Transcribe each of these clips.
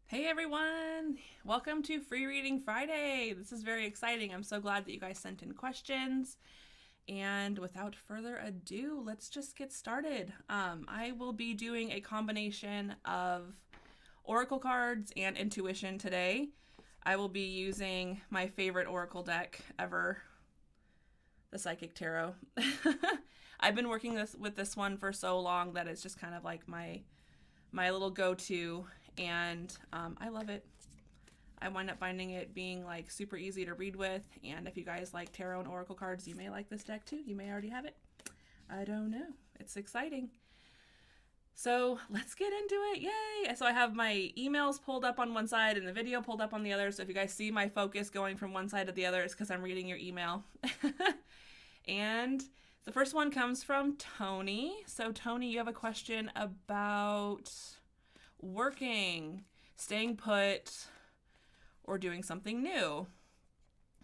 Hey everyone! Welcome to Free Reading Friday. This is very exciting. I'm so glad that you guys sent in questions. And without further ado, let's just get started. I will be doing a combination of oracle cards and intuition today. I will be using my favorite oracle deck ever, the Psychic Tarot. I've been working with this one for so long that it's just kind of like my little go-to, and I love it. I wind up finding it being like super easy to read with, and if you guys like tarot and oracle cards, you may like this deck too. You may already have it. I don't know. It's exciting. So let's get into it. Yay! So I have my emails pulled up on one side and the video pulled up on the other. So if you guys see my focus going from one side to the other, it's because I'm reading your email. And the first one comes from Tony. So Tony, you have a question about working, staying put, or doing something new.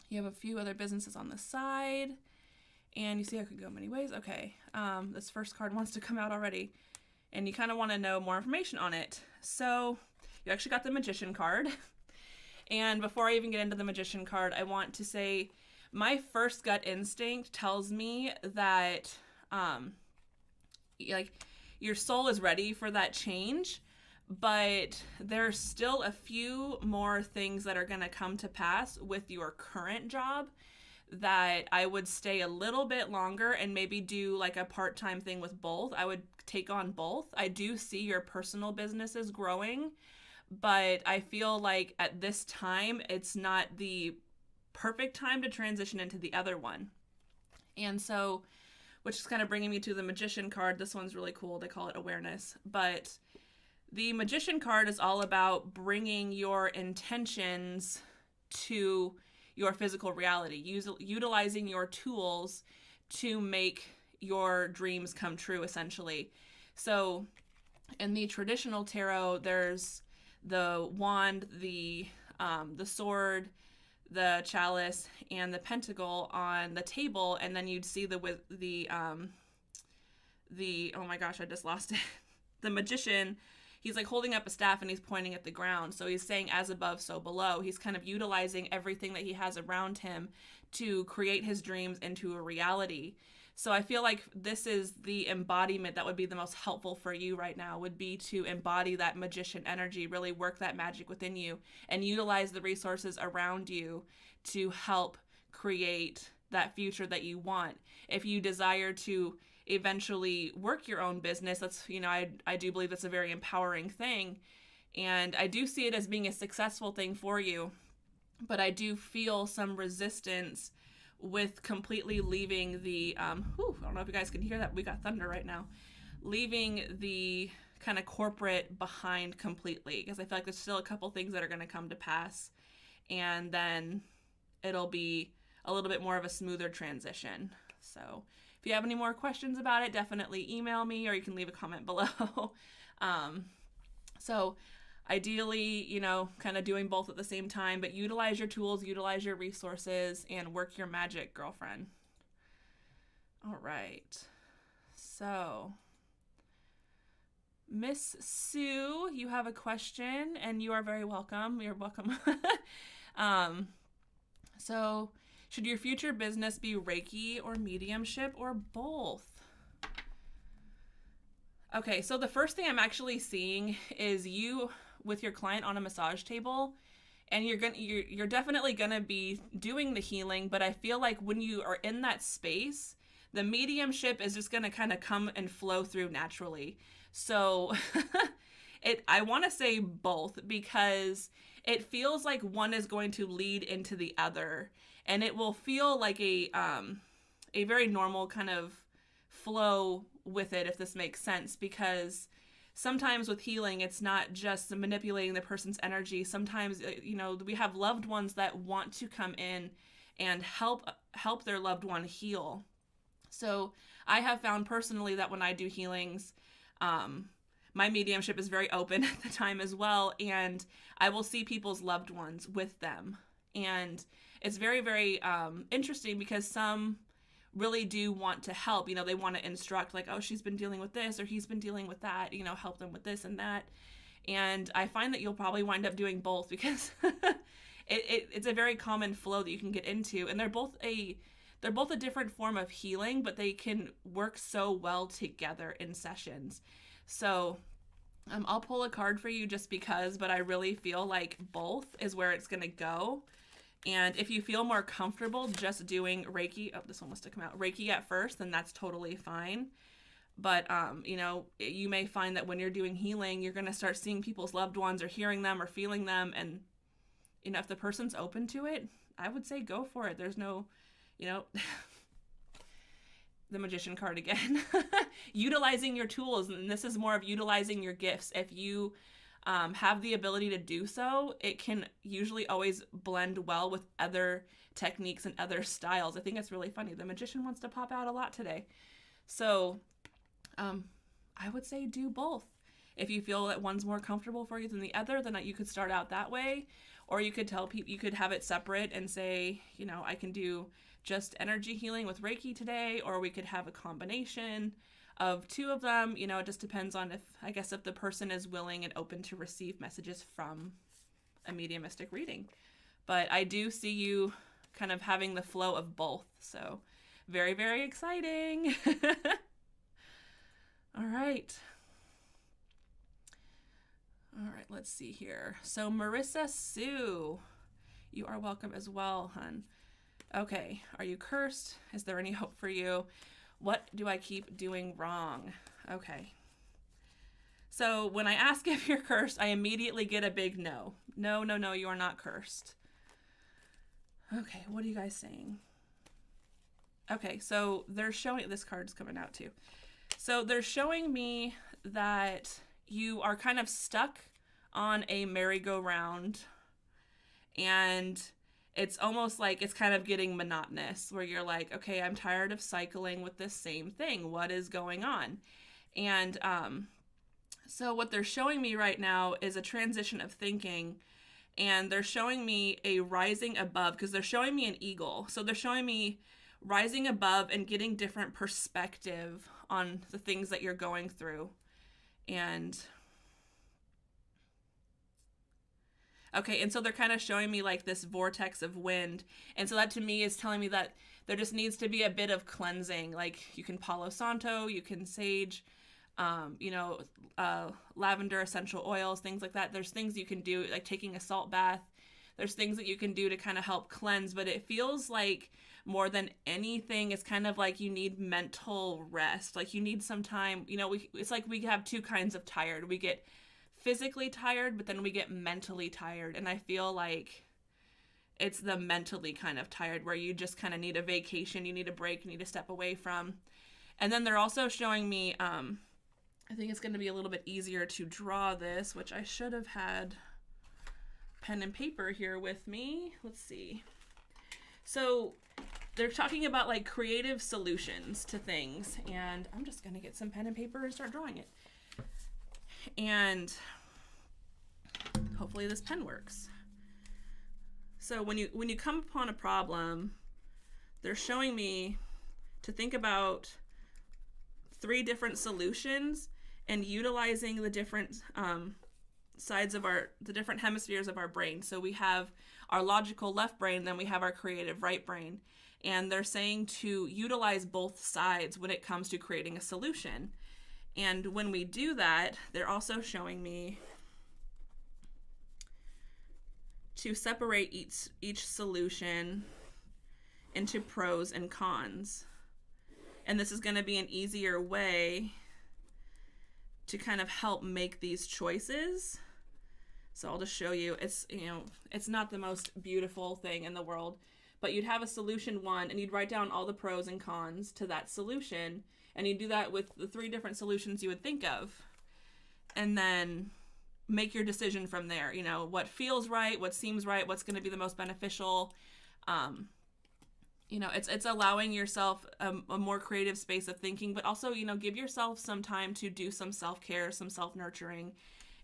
You have a few other businesses on the side, and you see I could go many ways. Okay, this first card wants to come out already, and you kind of want to know more information on it. So you actually got the Magician card. And before I even get into the Magician card, I want to say my first gut instinct tells me that like your soul is ready for that change, but there's still a few more things that are going to come to pass with your current job that I would stay a little bit longer and maybe do like a part-time thing with both. I would take on both. I do see your personal businesses growing, but I feel like at this time it's not the perfect time to transition into the other one. And so, which is kind of bringing me to the Magician card. This one's really cool. They call it awareness. But the Magician card is all about bringing your intentions to your physical reality, utilizing your tools to make your dreams come true, essentially. So in the traditional tarot, there's the wand, the sword, the chalice, and the pentacle on the table, and then you'd see the oh my gosh, I just lost it. The magician, he's like holding up a staff and he's pointing at the ground. So he's saying as above, so below. He's kind of utilizing everything that he has around him to create his dreams into a reality. So I feel like this is the embodiment that would be the most helpful for you right now, would be to embody that magician energy, really work that magic within you and utilize the resources around you to help create that future that you want. If you desire to eventually work your own business, that's, I do believe that's a very empowering thing. And I do see it as being a successful thing for you. But I do feel some resistance with completely leaving the, I don't know if you guys can hear that. We got thunder right now. Leaving the kind of corporate behind completely, because I feel like there's still a couple things that are going to come to pass. And then it'll be a little bit more of a smoother transition. So if you have any more questions about it, definitely email me or you can leave a comment below. So ideally, kind of doing both at the same time, but utilize your tools, utilize your resources, and work your magic, girlfriend. All right. So, Miss Sue, you have a question, and you are very welcome. You're welcome. So, should your future business be Reiki or mediumship or both? Okay, so the first thing I'm actually seeing is you with your client on a massage table, and you're definitely gonna be doing the healing, but I feel like when you are in that space, the mediumship is just gonna kind of come and flow through naturally. So I want to say both, because it feels like one is going to lead into the other, and it will feel like a very normal kind of flow with it, if this makes sense, because sometimes with healing, it's not just manipulating the person's energy. Sometimes, we have loved ones that want to come in and help their loved one heal. So I have found personally that when I do healings, my mediumship is very open at the time as well, and I will see people's loved ones with them. And it's very, very interesting, because some really do want to help. They want to instruct, like, oh, she's been dealing with this, or he's been dealing with that, help them with this and that. And I find that you'll probably wind up doing both because it's a very common flow that you can get into, and they're both a different form of healing, but they can work so well together in sessions. So I'll pull a card for you just because, but I really feel like both is where it's going to go. And if you feel more comfortable just doing Reiki, oh, this one must have come out, Reiki at first, then that's totally fine. But, you may find that when you're doing healing, you're going to start seeing people's loved ones or hearing them or feeling them. And, if the person's open to it, I would say go for it. There's no, the Magician card again. Utilizing your tools. And this is more of utilizing your gifts. If you have the ability to do so, it can usually always blend well with other techniques and other styles. I think it's really funny. The Magician wants to pop out a lot today. So I would say do both. If you feel that one's more comfortable for you than the other, then you could start out that way. Or you could tell people, you could have it separate and say, I can do just energy healing with Reiki today, or we could have a combination of two of them. It just depends on if the person is willing and open to receive messages from a mediumistic reading. But I do see you kind of having the flow of both. So very, very exciting. All right. Let's see here. So Marissa Sue, you are welcome as well, hun. Okay, are you cursed? Is there any hope for you? What do I keep doing wrong? Okay. So when I ask if you're cursed, I immediately get a big no. No, you are not cursed. Okay, what are you guys saying? Okay, so they're showing, this card's coming out too. So they're showing me that you are kind of stuck on a merry-go-round, and it's almost like it's kind of getting monotonous, where you're like, okay, I'm tired of cycling with this same thing. What is going on? And so what they're showing me right now is a transition of thinking, and they're showing me a rising above, because they're showing me an eagle. So they're showing me rising above and getting different perspective on the things that you're going through. And okay, and so they're kind of showing me like this vortex of wind. And so that to me is telling me that there just needs to be a bit of cleansing. Like you can Palo Santo, you can sage, lavender essential oils, things like that. There's things you can do, like taking a salt bath. There's things that you can do to kind of help cleanse, but it feels like more than anything, it's kind of like you need mental rest. Like you need some time, it's like we have two kinds of tired. We get physically tired, but then we get mentally tired. And I feel like it's the mentally kind of tired where you just kind of need a vacation, you need a break, you need to step away from. And then they're also showing me, I think it's going to be a little bit easier to draw this, which I should have had pen and paper here with me. Let's see. So they're talking about like creative solutions to things, and I'm just going to get some pen and paper and start drawing it. And hopefully this pen works. So when you come upon a problem, they're showing me to think about 3 different solutions and utilizing the different sides of the different hemispheres of our brain. So we have our logical left brain, then we have our creative right brain. And they're saying to utilize both sides when it comes to creating a solution. And when we do that, they're also showing me to separate each solution into pros and cons. And this is going to be an easier way to kind of help make these choices. So I'll just show you. It's not the most beautiful thing in the world, but you'd have a solution 1 and you'd write down all the pros and cons to that solution. And you do that with the 3 different solutions you would think of. And then make your decision from there. What feels right, what seems right, what's going to be the most beneficial. It's allowing yourself a more creative space of thinking, but also, give yourself some time to do some self-care, some self-nurturing,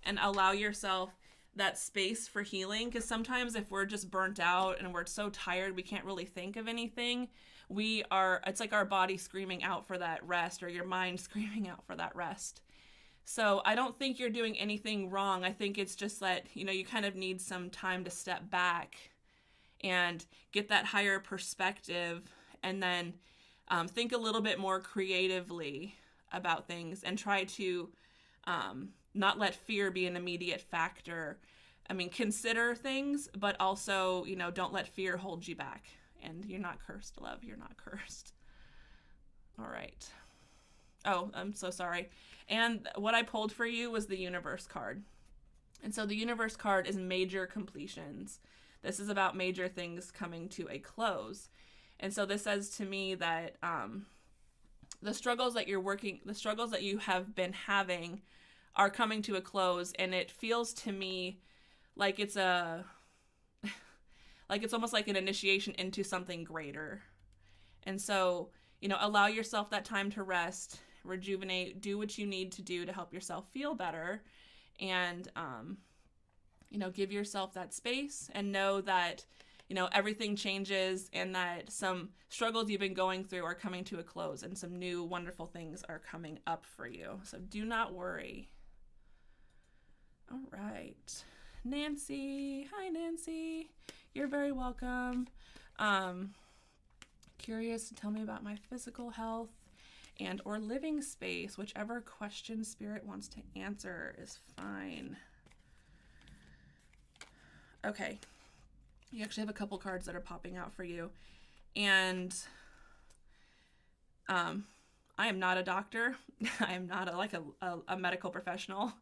and allow yourself that space for healing. Because sometimes if we're just burnt out and we're so tired we can't really think of anything, it's like our body screaming out for that rest, or your mind screaming out for that rest. So I don't think you're doing anything wrong. I think it's just that, you kind of need some time to step back and get that higher perspective, and then think a little bit more creatively about things, and try to not let fear be an immediate factor. I mean, consider things, but also, don't let fear hold you back. And you're not cursed, love. You're not cursed. All right. Oh, I'm so sorry. And what I pulled for you was the universe card. And so the universe card is major completions. This is about major things coming to a close. And so this says to me that the struggles that you have been having are coming to a close, and it feels to me like it's it's almost like an initiation into something greater. And so, allow yourself that time to rest, rejuvenate, do what you need to do to help yourself feel better, and give yourself that space, and know that everything changes, and that some struggles you've been going through are coming to a close, and some new wonderful things are coming up for you. So do not worry. All right. Nancy. Hi, Nancy. You're very welcome. Curious to tell me about my physical health and or living space. Whichever question Spirit wants to answer is fine. Okay. You actually have a couple cards that are popping out for you. And I am not a doctor. I am not a medical professional.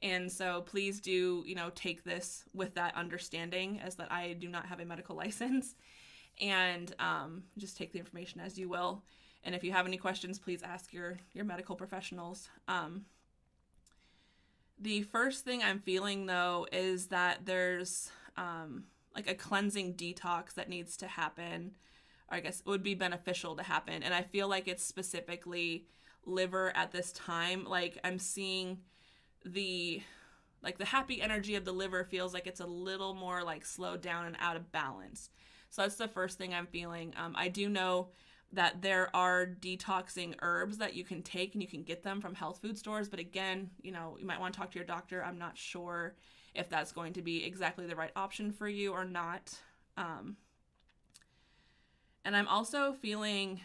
And so please do, take this with that understanding, as that I do not have a medical license. And just take the information as you will. And if you have any questions, please ask your medical professionals. The first thing I'm feeling, though, is that there's a cleansing detox that needs to happen, or I guess it would be beneficial to happen. And I feel like it's specifically liver at this time. Like, I'm seeing the happy energy of the liver feels like it's a little more slowed down and out of balance. So that's the first thing I'm feeling. I do know that there are detoxing herbs that you can take, and you can get them from health food stores. But again, you might want to talk to your doctor. I'm not sure if that's going to be exactly the right option for you or not. And I'm also feeling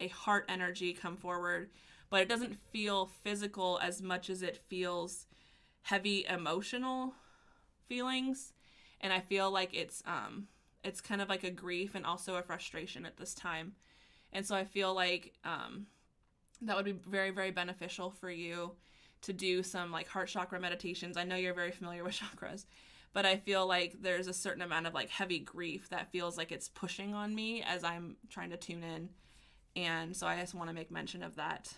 a heart energy come forward, but it doesn't feel physical as much as it feels heavy emotional feelings. And I feel like it's kind of like a grief and also a frustration at this time. And so I feel like that would be very, very beneficial for you to do some heart chakra meditations. I know you're very familiar with chakras, but I feel like there's a certain amount of heavy grief that feels like it's pushing on me as I'm trying to tune in. And so I just want to make mention of that.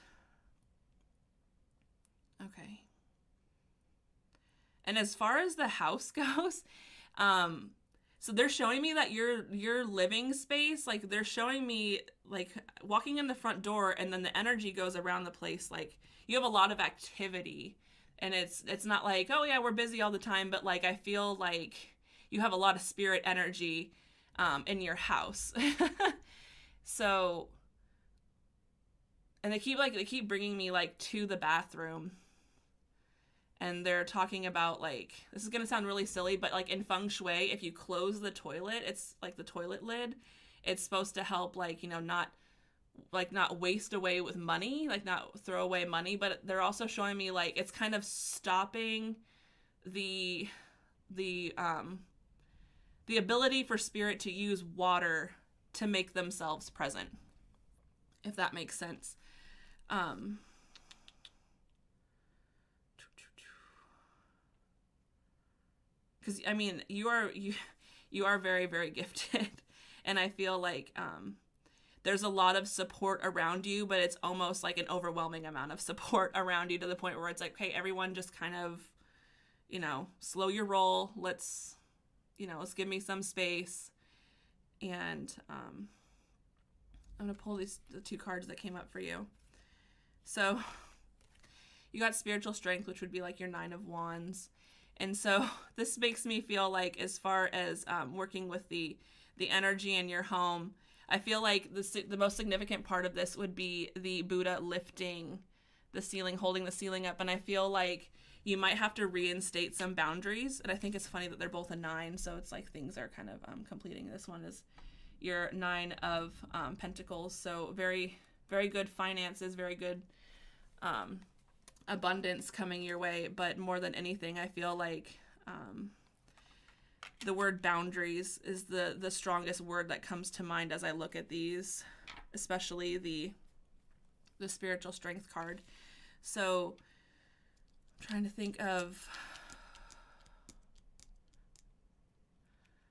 Okay. And as far as the house goes, so they're showing me that your living space, they're showing me walking in the front door, and then the energy goes around the place. You have a lot of activity, and it's not oh yeah, we're busy all the time, but I feel like you have a lot of spirit energy in your house. So, and they keep bringing me to the bathroom. And they're talking about this is going to sound really silly, but in feng shui, if you close the toilet, it's the toilet lid, it's supposed to help not waste away with money, not throw away money. But they're also showing me it's kind of stopping the ability for spirit to use water to make themselves present, if that makes sense. Because I mean, you are very, very gifted, and I feel there's a lot of support around you, but it's almost an overwhelming amount of support around you, to the point where it's okay, everyone just kind of, slow your roll. Let's give me some space. And I'm gonna pull the two cards that came up for you. So you got spiritual strength, which would be your 9 of Wands. And so this makes me feel as far as working with the energy in your home, I feel the most significant part of this would be the Buddha lifting the ceiling, holding the ceiling up. And I feel like you might have to reinstate some boundaries. And I think it's funny that they're both a 9. So it's like things are kind of completing. This one is your 9 of Pentacles. So very, very good finances, very good abundance coming your way. But more than anything, I feel like the word boundaries is the strongest word that comes to mind as I look at these, especially the spiritual strength card. So I'm trying to think of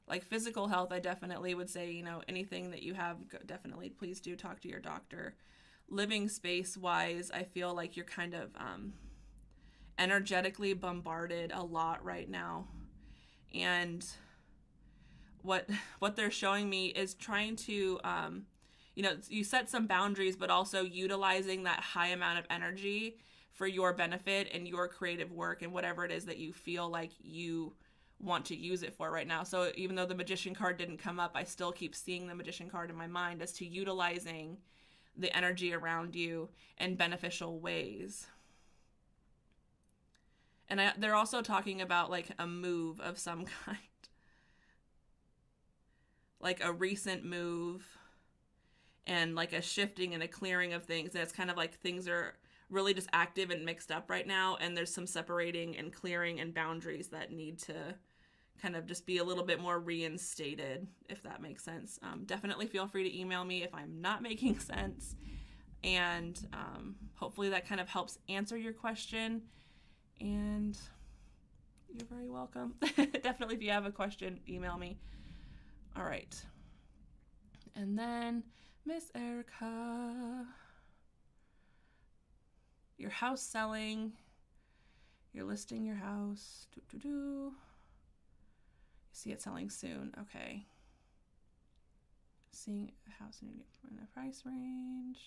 like physical health. I definitely would say, you know, anything that you have, definitely please do talk to your doctor. Living space wise, I feel like you're kind of energetically bombarded a lot right now. And what they're showing me is trying to, you know, you set some boundaries, but also utilizing that high amount of energy for your benefit and your creative work and whatever it is that you feel like you want to use it for right now. So even though the Magician card didn't come up, I still keep seeing the Magician card in my mind as to utilizing the energy around you in beneficial ways. And they're also talking about like a move of some kind. Like a recent move and like a shifting and a clearing of things. And it's kind of like things are really just active and mixed up right now. And there's some separating and clearing and boundaries that need to kind of just be a little bit more reinstated, if that makes sense. Definitely feel free to email me if I'm not making sense. And hopefully that kind of helps answer your question. And you're very welcome. Definitely, if you have a question, email me. All right. And then Miss Erica, your house selling. You're listing your house. You see it selling soon. Okay. Seeing a house in a price range.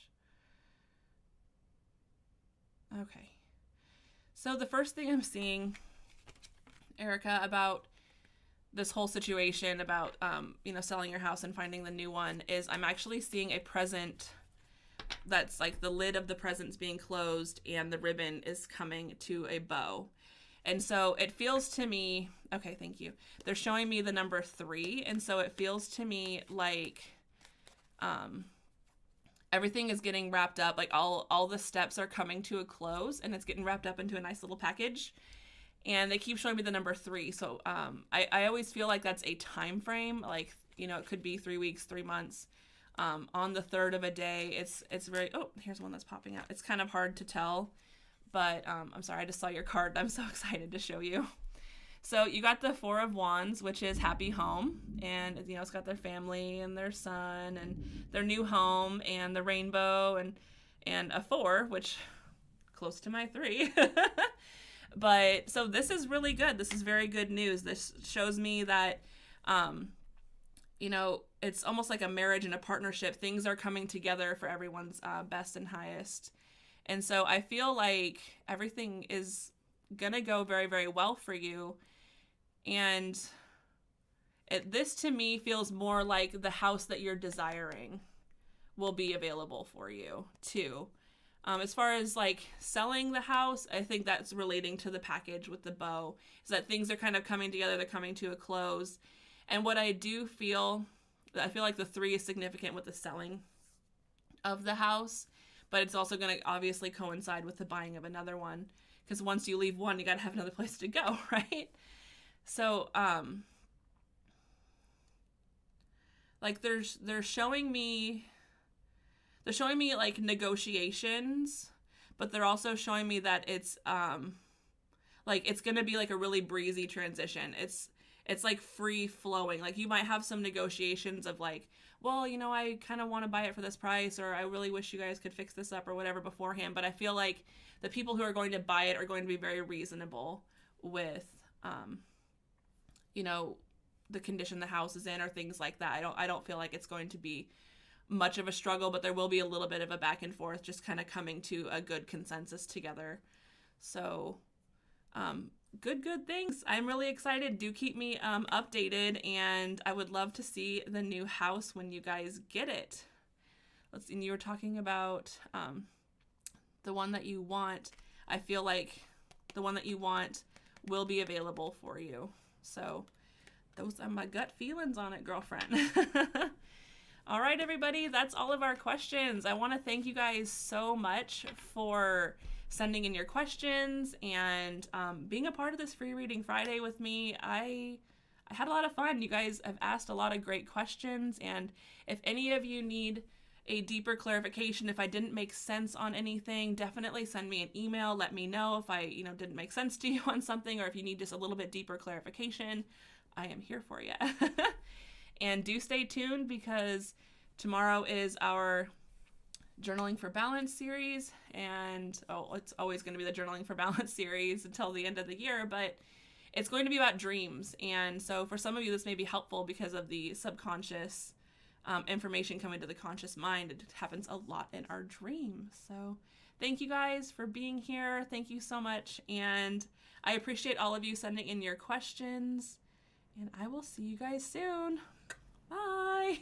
Okay. So the first thing I'm seeing, Erica, about this whole situation about, you know, selling your house and finding the new one is I'm actually seeing a present that's like the lid of the present's being closed and the ribbon is coming to a bow. And so it feels to me, okay, thank you. They're showing me the number 3. And so it feels to me like everything is getting wrapped up. Like all the steps are coming to a close and it's getting wrapped up into a nice little package. And they keep showing me the number 3. So I always feel like that's a time frame. Like, you know, it could be 3 weeks, 3 months. On the 3rd of a day, it's very, oh, here's one that's popping out. It's kind of hard to tell, but I'm sorry, I just saw your card. I'm so excited to show you. So you got the 4 of Wands, which is happy home. And, you know, it's got their family and their son and their new home and the rainbow and a 4, which close to my 3. But so this is really good. This is very good news. This shows me that, you know, it's almost like a marriage and a partnership. Things are coming together for everyone's best and highest. And so I feel like everything is going to go very, very well for you. And this to me feels more like the house that you're desiring will be available for you too. As far as like selling the house, I think that's relating to the package with the bow, is that things are kind of coming together. They're coming to a close. And what I do feel, I feel like the 3 is significant with the selling of the house, but it's also going to obviously coincide with the buying of another one, because once you leave one, you got to have another place to go, right? So, like they're showing me like negotiations, but they're also showing me that it's like it's going to be like a really breezy transition. It's like free flowing. Like you might have some negotiations of like, well, you know, I kind of want to buy it for this price, or I really wish you guys could fix this up or whatever beforehand. But I feel like the people who are going to buy it are going to be very reasonable with, you know, the condition the house is in or things like that. I don't feel like it's going to be much of a struggle, but there will be a little bit of a back and forth, just kind of coming to a good consensus together. So, good things. I'm really excited. Do keep me updated, and I would love to see the new house when you guys get it. And you were talking about the one that you want, I feel like the one that you want will be available for you. So those are my gut feelings on it, girlfriend. All right, everybody, that's all of our questions. I want to thank you guys so much for sending in your questions and being a part of this Free Reading Friday with me. I had a lot of fun. You guys have asked a lot of great questions, and if any of you need a deeper clarification, if I didn't make sense on anything, definitely send me an email. Let me know if I, didn't make sense to you on something, or if you need just a little bit deeper clarification. I am here for you. And do stay tuned, because tomorrow is our Journaling for Balance series, and it's always going to be the Journaling for Balance series until the end of the year, but it's going to be about dreams. And so for some of you, this may be helpful because of the subconscious information coming to the conscious mind. It happens a lot in our dreams. So thank you guys for being here. Thank you so much. And I appreciate all of you sending in your questions. And I will see you guys soon. Bye.